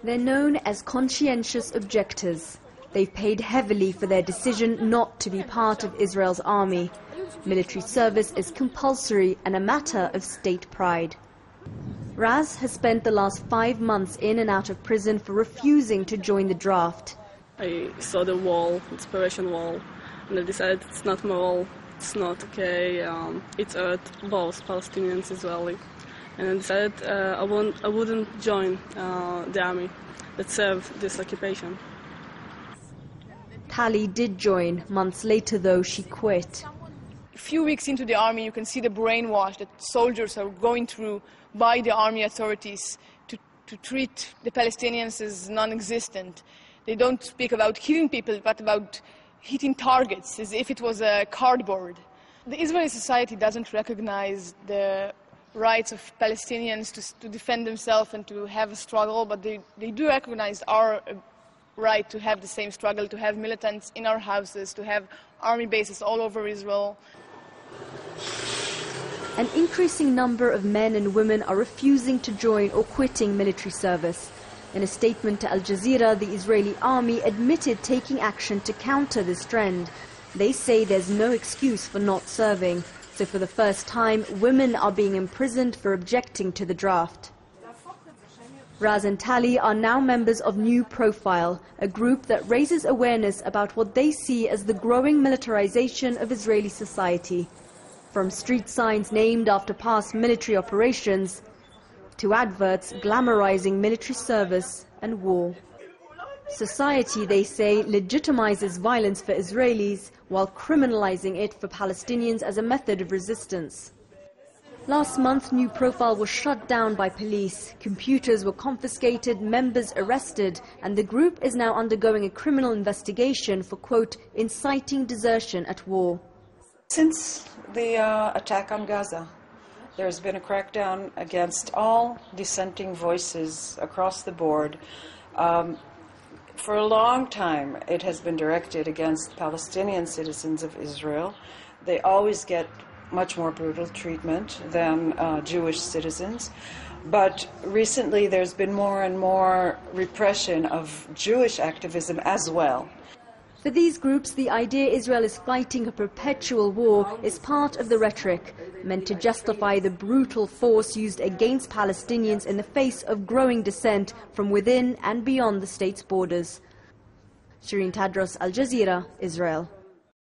They're known as conscientious objectors. They've paid heavily for their decision not to be part of Israel's army. Military service is compulsory and a matter of state pride. Raz has spent the last 5 months in and out of prison for refusing to join the draft. I saw the wall, inspiration wall, and I decided it's not moral, it's not okay, it hurt both Palestinians and Israeli. And I decided I wouldn't join the army that served this occupation. Tali did join. Months later, though, she quit. A few weeks into the army, you can see the brainwash that soldiers are going through by the army authorities to treat the Palestinians as non-existent. They don't speak about killing people, but about hitting targets as if it was a cardboard. The Israeli society doesn't recognize the rights of Palestinians to defend themselves and to have a struggle, but they do recognize our right to have the same struggle, to have militants in our houses, to have army bases all over Israel. An increasing number of men and women are refusing to join or quitting military service. In a statement to Al Jazeera, the Israeli army admitted taking action to counter this trend. They say there's no excuse for not serving. So for the first time, women are being imprisoned for objecting to the draft. Raz and Tali are now members of New Profile, a group that raises awareness about what they see as the growing militarization of Israeli society. From street signs named after past military operations to adverts glamorizing military service and war. Society, they say, legitimizes violence for Israelis while criminalizing it for Palestinians as a method of resistance. Last month, New Profile was shut down by police. Computers were confiscated, members arrested, and the group is now undergoing a criminal investigation for, quote, inciting desertion at war. Since the attack on Gaza, there's been a crackdown against all dissenting voices across the board. For a long time, it has been directed against Palestinian citizens of Israel. They always get much more brutal treatment than Jewish citizens. But recently, there's been more and more repression of Jewish activism as well. For these groups, the idea Israel is fighting a perpetual war is part of the rhetoric, meant to justify the brutal force used against Palestinians in the face of growing dissent from within and beyond the state's borders. Shireen Tadros, Al Jazeera, Israel.